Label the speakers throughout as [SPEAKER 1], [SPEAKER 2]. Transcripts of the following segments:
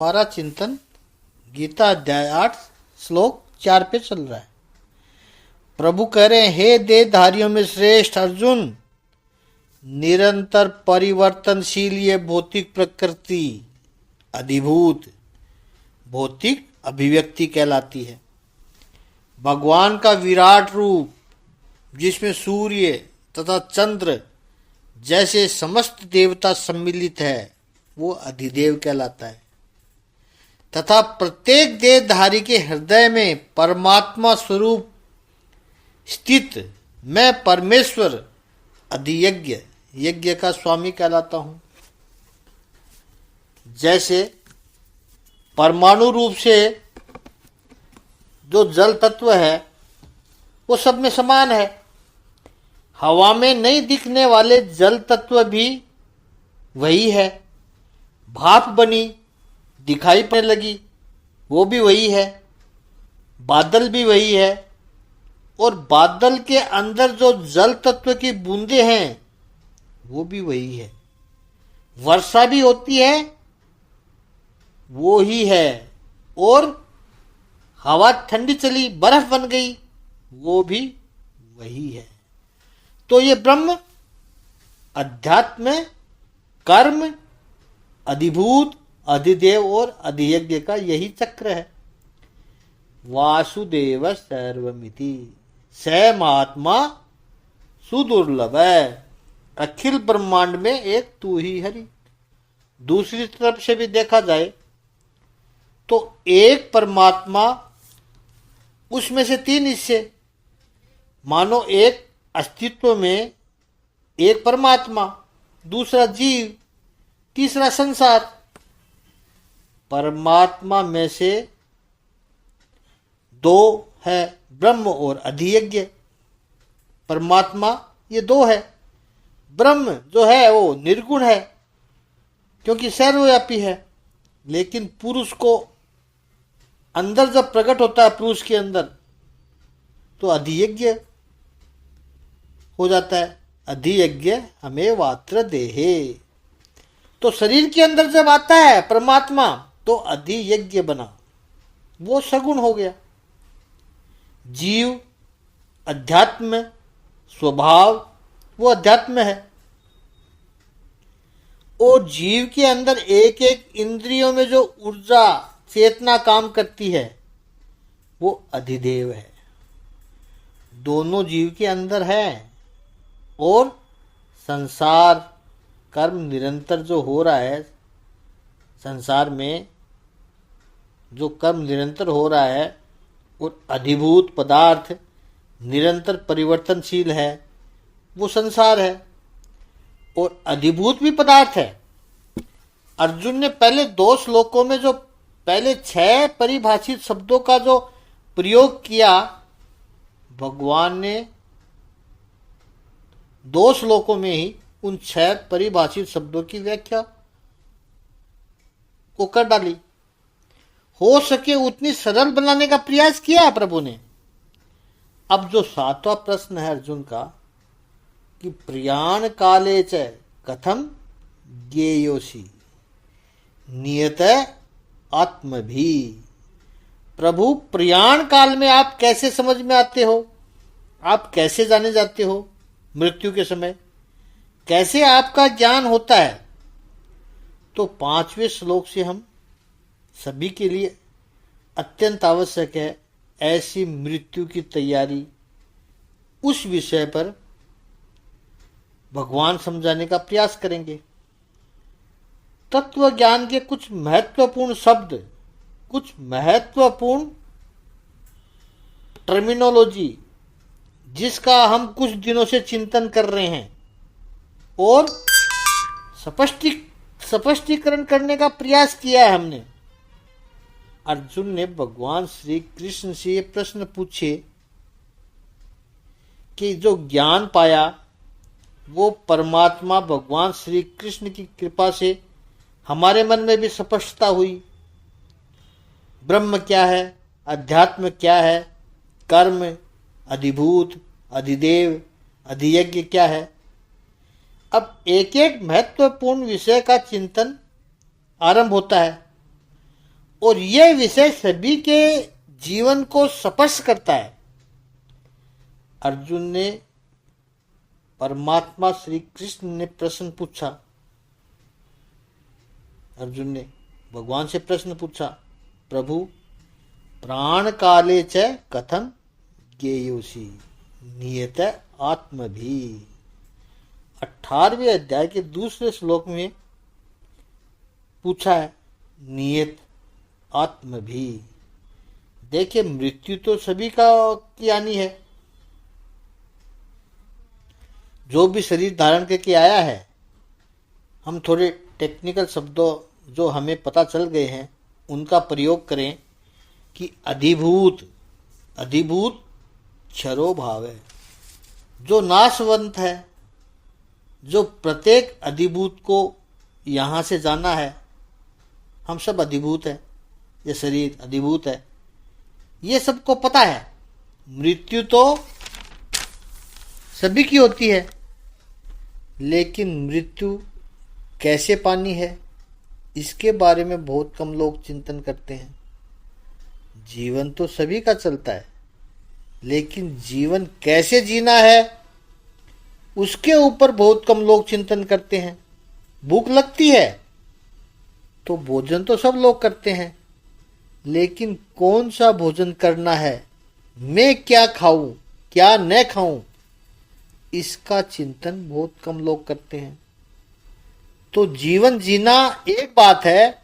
[SPEAKER 1] हमारा चिंतन गीता अध्याय 8 श्लोक 4 पे चल रहा है। प्रभु कह रहे हैं, हे देहधारियों में श्रेष्ठ अर्जुन, निरंतर परिवर्तनशील ये भौतिक प्रकृति अधिभूत भौतिक अभिव्यक्ति कहलाती है। भगवान का विराट रूप जिसमें सूर्य तथा चंद्र जैसे समस्त देवता सम्मिलित है वो अधिदेव कहलाता है तथा प्रत्येक देहधारी के हृदय में परमात्मा स्वरूप स्थित मैं परमेश्वर अधियज्ञ यज्ञ का स्वामी कहलाता हूं। जैसे परमाणु रूप से जो जल तत्व है वो सब में समान है। हवा में नहीं दिखने वाले जल तत्व भी वही है। भाप बनी दिखाई पड़ने लगी वो भी वही है। बादल भी वही है और बादल के अंदर जो जल तत्व की बूंदें हैं वो भी वही है। वर्षा भी होती है वो ही है और हवा ठंडी चली बर्फ बन गई वो भी वही है। तो ये ब्रह्म अध्यात्म कर्म अधिभूत अधिदेव और अधियज्ञ का यही चक्र है। वासुदेव सर्वमिति स महात्मा सुदुर्लभ है। अखिल ब्रह्मांड में एक तू ही हरि। दूसरी तरफ से भी देखा जाए तो एक परमात्मा उसमें से तीन हिस्से। मानो एक अस्तित्व में एक परमात्मा, दूसरा जीव, तीसरा संसार। परमात्मा में से दो है ब्रह्म और अधियज्ञ। परमात्मा ये दो है। ब्रह्म जो है वो निर्गुण है क्योंकि सर्वव्यापी है, लेकिन पुरुष को अंदर जब प्रकट होता है पुरुष के अंदर तो अधियज्ञ हो जाता है। अधियज्ञ हमें वात्र देहे। तो शरीर के अंदर जब आता है परमात्मा तो अधियज्ञ बना, वो सगुण हो गया। जीव अध्यात्म स्वभाव वो अध्यात्म है और जीव के अंदर एक एक इंद्रियों में जो ऊर्जा चेतना काम करती है वो अधिदेव है। दोनों जीव के अंदर है और संसार कर्म निरंतर जो हो रहा है, संसार में जो कर्म निरंतर हो रहा है और अधिभूत पदार्थ निरंतर परिवर्तनशील है वो संसार है और अधिभूत भी पदार्थ है। अर्जुन ने पहले 2 श्लोकों में जो पहले 6 परिभाषित शब्दों का जो प्रयोग किया, भगवान ने 2 श्लोकों में ही उन 6 परिभाषित शब्दों की व्याख्या को कर डाली। हो सके उतनी सरल बनाने का प्रयास किया है प्रभु ने। अब जो 7वां प्रश्न है अर्जुन का कि प्रयाण काले च कथम ज्ञेयोसी नियत आत्म भी। प्रभु प्रयाण काल में आप कैसे समझ में आते हो, आप कैसे जाने जाते हो, मृत्यु के समय कैसे आपका ज्ञान होता है। तो 5वें श्लोक से हम सभी के लिए अत्यंत आवश्यक है ऐसी मृत्यु की तैयारी। उस विषय पर भगवान समझाने का प्रयास करेंगे। तत्व ज्ञान के कुछ महत्वपूर्ण शब्द, कुछ महत्वपूर्ण टर्मिनोलॉजी जिसका हम कुछ दिनों से चिंतन कर रहे हैं और स्पष्टीकरण करने का प्रयास किया है हमने। अर्जुन ने भगवान श्री कृष्ण से ये प्रश्न पूछे कि जो ज्ञान पाया वो परमात्मा भगवान श्री कृष्ण की कृपा से हमारे मन में भी स्पष्टता हुई। ब्रह्म क्या है, अध्यात्म क्या है, कर्म अधिभूत अधिदेव अधियज्ञ क्या है। अब एक एक महत्वपूर्ण विषय का चिंतन आरंभ होता है। और यह विषय सभी के जीवन को स्पर्श करता है। अर्जुन ने परमात्मा श्री कृष्ण ने प्रश्न पूछा, अर्जुन ने भगवान से प्रश्न पूछा, प्रभु प्राण काले च कथम ज्ञेयोषि नियत आत्मभि। 18वें अध्याय के दूसरे श्लोक में पूछा है नियत आत्मभि। देखिए, मृत्यु तो सभी का की आनी है। जो भी शरीर धारण करके आया है, हम थोड़े टेक्निकल शब्दों जो हमें पता चल गए हैं उनका प्रयोग करें कि अधिभूत क्षरो भाव है, जो नाशवंत है, जो प्रत्येक अधिभूत को यहाँ से जाना है। हम सब अधिभूत है, ये शरीर अधिभूत है, ये सबको पता है। मृत्यु तो सभी की होती है, लेकिन मृत्यु कैसे पानी है इसके बारे में बहुत कम लोग चिंतन करते हैं। जीवन तो सभी का चलता है, लेकिन जीवन कैसे जीना है उसके ऊपर बहुत कम लोग चिंतन करते हैं। भूख लगती है तो भोजन तो सब लोग करते हैं, लेकिन कौन सा भोजन करना है, मैं क्या खाऊं क्या न खाऊं, इसका चिंतन बहुत कम लोग करते हैं। तो जीवन जीना एक बात है,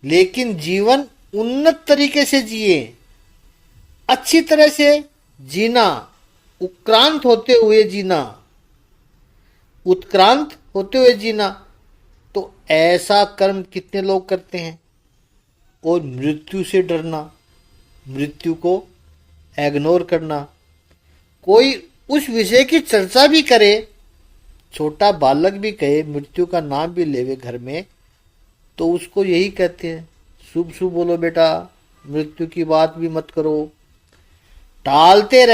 [SPEAKER 1] लेकिन जीवन उन्नत तरीके से जिए, अच्छी तरह से जीना, उत्क्रांत होते हुए जीना, तो ऐसा कर्म कितने लोग करते हैं। और मृत्यु से डरना, मृत्यु को इग्नोर करना, कोई उस विषय की चर्चा भी करे, छोटा बालक भी कहे, मृत्यु का नाम भी लेवे घर में, तो उसको यही कहते हैं शुभ शुभ बोलो बेटा, मृत्यु की बात भी मत करो। टालते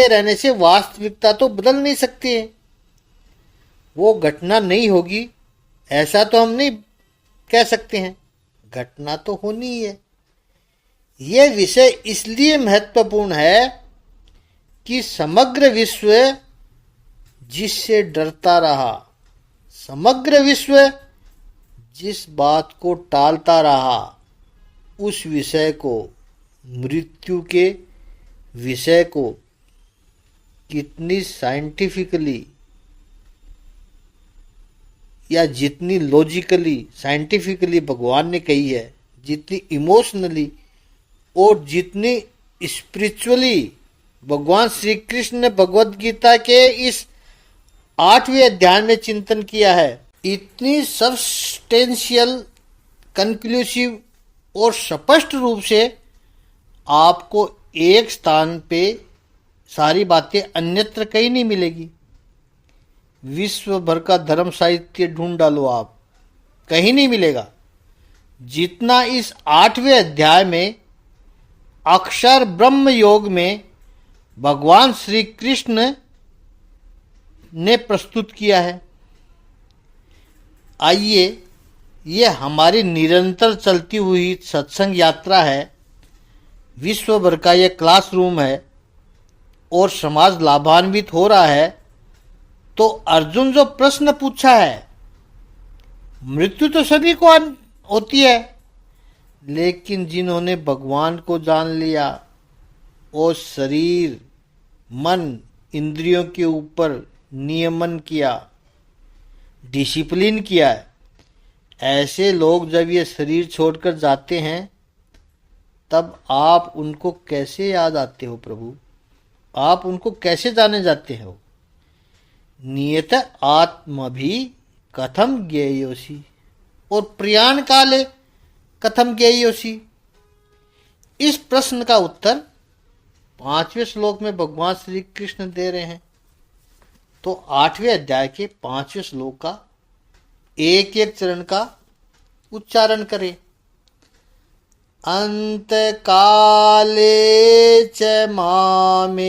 [SPEAKER 1] रहने से वास्तविकता तो बदल नहीं सकती है। वो घटना नहीं होगी ऐसा तो हम नहीं कह सकते हैं, घटना तो होनी ही है। यह विषय इसलिए महत्वपूर्ण है कि समग्र विश्व जिससे डरता रहा, समग्र विश्व जिस बात को टालता रहा, उस विषय को, मृत्यु के विषय को कितनी साइंटिफिकली या जितनी लॉजिकली साइंटिफिकली भगवान ने कही है, जितनी इमोशनली और जितनी स्पिरिचुअली भगवान श्री कृष्ण ने भगवद गीता के इस 8वें अध्याय में चिंतन किया है, इतनी सब्सटेंशियल, कंक्लूसिव और स्पष्ट रूप से आपको एक स्थान पे सारी बातें अन्यत्र कहीं नहीं मिलेगी। विश्व भर का धर्म साहित्य ढूंढ डालो आप, कहीं नहीं मिलेगा जितना इस 8वें अध्याय में अक्षर ब्रह्म योग में भगवान श्री कृष्ण ने प्रस्तुत किया है। आइए, ये हमारी निरंतर चलती हुई सत्संग यात्रा है, विश्व भर का ये क्लासरूम है और समाज लाभान्वित हो रहा है। तो अर्जुन जो प्रश्न पूछा है, मृत्यु तो सभी को होती है, लेकिन जिन्होंने भगवान को जान लिया और शरीर मन इंद्रियों के ऊपर नियमन किया, डिसिप्लिन किया है, ऐसे लोग जब ये शरीर छोड़कर जाते हैं तब आप उनको कैसे याद आते हो प्रभु, आप उनको कैसे जाने जाते हो। नियत आत्मभि कथम ज्ञेयोषि और प्रयाण काले कथम ज्ञेयोषि, इस प्रश्न का उत्तर 5वें श्लोक में भगवान श्री कृष्ण दे रहे हैं। तो 8वें अध्याय के 5वें श्लोक का एक एक चरण का उच्चारण करें। अंत काले च मामेवा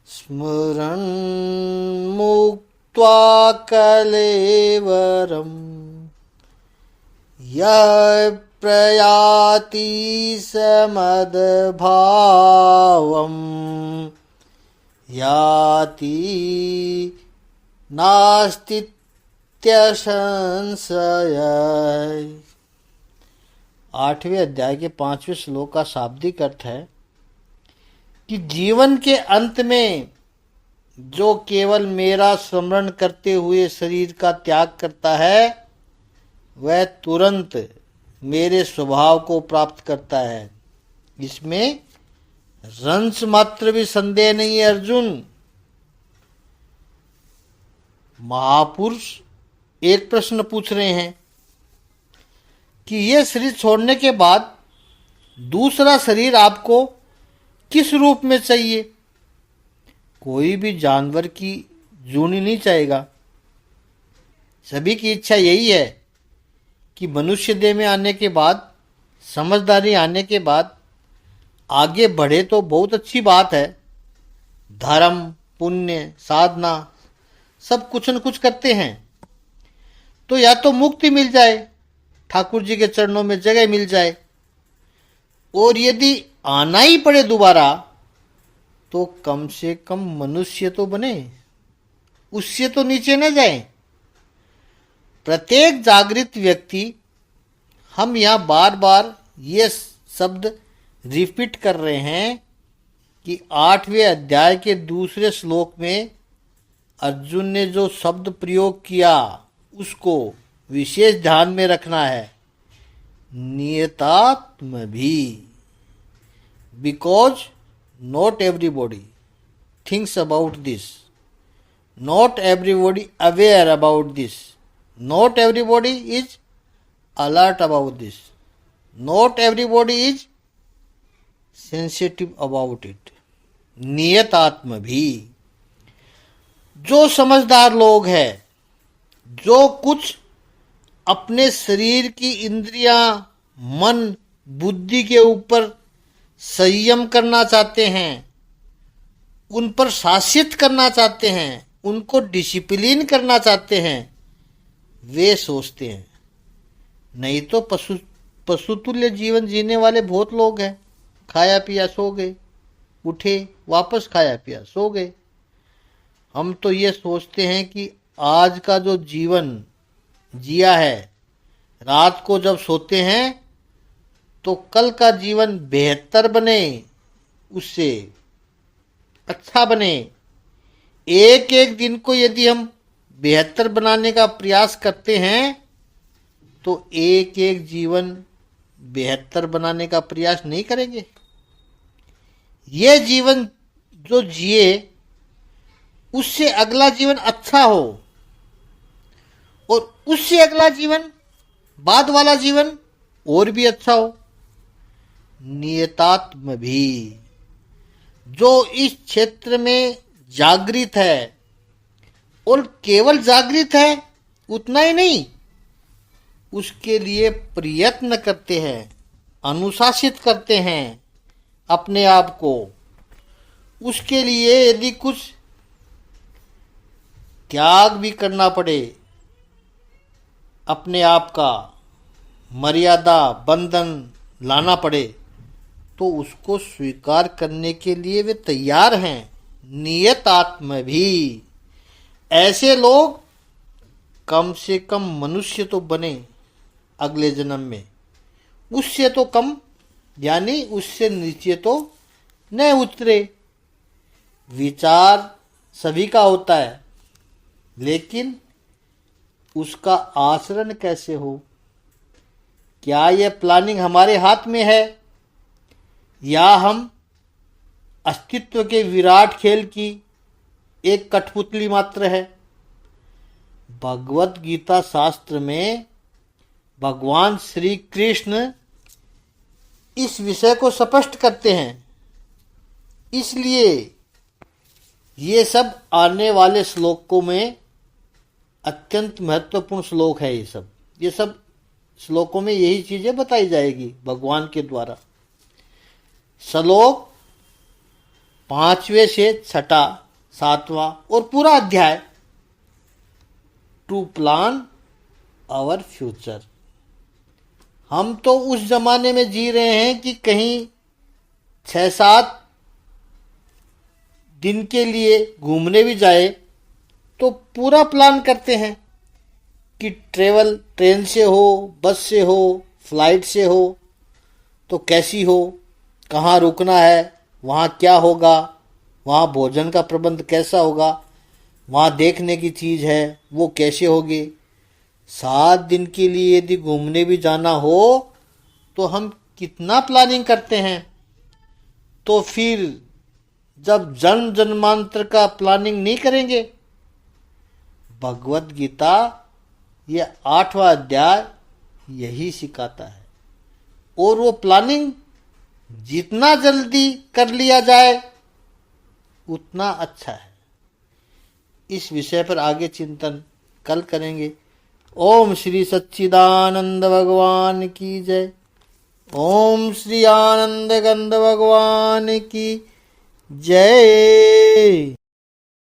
[SPEAKER 1] स्मरन् मुक्त्वा कलेवरम् यः प्रयाति समद्भावम् याति नास्तित्य संशय। 8वें अध्याय के 5वें श्लोक का शाब्दिक अर्थ है कि जीवन के अंत में जो केवल मेरा स्मरण करते हुए शरीर का त्याग करता है वह तुरंत मेरे स्वभाव को प्राप्त करता है। इसमें रंस मात्र भी संदेह नहीं है अर्जुन। महापुरुष एक प्रश्न पूछ रहे हैं कि यह शरीर छोड़ने के बाद दूसरा शरीर आपको किस रूप में चाहिए? कोई भी जानवर की जूनी नहीं चाहेगा। सभी की इच्छा यही है कि मनुष्य देह में आने के बाद, समझदारी आने के बाद आगे बढ़े तो बहुत अच्छी बात है। धर्म, पुण्य, साधना सब कुछ न कुछ करते हैं तो या तो मुक्ति मिल जाए, ठाकुर जी के चरणों में जगह मिल जाए, और यदि आना ही पड़े दोबारा तो कम से कम मनुष्य तो बने, उससे तो नीचे न जाए। प्रत्येक जागृत व्यक्ति, हम यहां बार बार ये शब्द रिपीट कर रहे हैं कि 8वें अध्याय के दूसरे श्लोक में अर्जुन ने जो शब्द प्रयोग किया उसको विशेष ध्यान में रखना है। नियतात्म भी, because not everybody thinks about this, not everybody aware about this, not everybody is alert about this, not everybody is sensitive about it. नियतात्म भी, जो समझदार लोग हैं, जो कुछ अपने शरीर की इंद्रियां, मन, बुद्धि के ऊपर संयम करना चाहते हैं, उन पर शासित करना चाहते हैं, उनको डिसिप्लिन करना चाहते हैं, वे सोचते हैं। नहीं तो पशुतुल्य जीवन जीने वाले बहुत लोग हैं। खाया पिया सो गए, उठे वापस खाया पिया सो गए। हम तो ये सोचते हैं कि आज का जो जीवन जिया है, रात को जब सोते हैं तो कल का जीवन बेहतर बने, उससे अच्छा बने। एक एक दिन को यदि हम बेहतर बनाने का प्रयास करते हैं तो एक एक जीवन बेहतर बनाने का प्रयास नहीं करेंगे। ये जीवन जो जिए उससे अगला जीवन अच्छा हो, और उससे अगला जीवन, बाद वाला जीवन और भी अच्छा हो। नियतात्म भी, जो इस क्षेत्र में जागृत है, और केवल जागृत है उतना ही नहीं, उसके लिए प्रयत्न करते हैं, अनुशासित करते हैं अपने आप को। उसके लिए यदि कुछ त्याग भी करना पड़े, अपने आप का मर्यादा, बंधन लाना पड़े, तो उसको स्वीकार करने के लिए वे तैयार हैं। नियत आत्म भी, ऐसे लोग कम से कम मनुष्य तो बने अगले जन्म में, उससे तो कम यानी उससे नीचे तो न उतरे। विचार सभी का होता है, लेकिन उसका आचरण कैसे हो? क्या यह प्लानिंग हमारे हाथ में है, या हम अस्तित्व के विराट खेल की एक कठपुतली मात्र है? भगवत गीता शास्त्र में भगवान श्री कृष्ण इस विषय को स्पष्ट करते हैं। इसलिए ये सब आने वाले श्लोकों में अत्यंत महत्वपूर्ण श्लोक है। ये सब श्लोकों में यही चीजें बताई जाएगी भगवान के द्वारा। श्लोक 5वें से 6, 7वां और पूरा अध्याय, टू प्लान आवर फ्यूचर, हम तो उस जमाने में जी रहे हैं कि कहीं 6-7 दिन के लिए घूमने भी जाए तो पूरा प्लान करते हैं कि ट्रेवल ट्रेन से हो, बस से हो, फ्लाइट से हो, तो कैसी हो, कहाँ रुकना है, वहाँ क्या होगा, वहाँ भोजन का प्रबंध कैसा होगा, वहाँ देखने की चीज़ है वो कैसे होगी। 7 दिन के लिए यदि घूमने भी जाना हो तो हम कितना प्लानिंग करते हैं। तो फिर जब जन्म जन्मांतर का प्लानिंग नहीं करेंगे। भगवत गीता ये 8वां अध्याय यही सिखाता है। और वो प्लानिंग जितना जल्दी कर लिया जाए उतना अच्छा है। इस विषय पर आगे चिंतन कल करेंगे। ओम श्री सच्चिदानंद भगवान की जय। ओम श्री आनंद गंध भगवान की जय।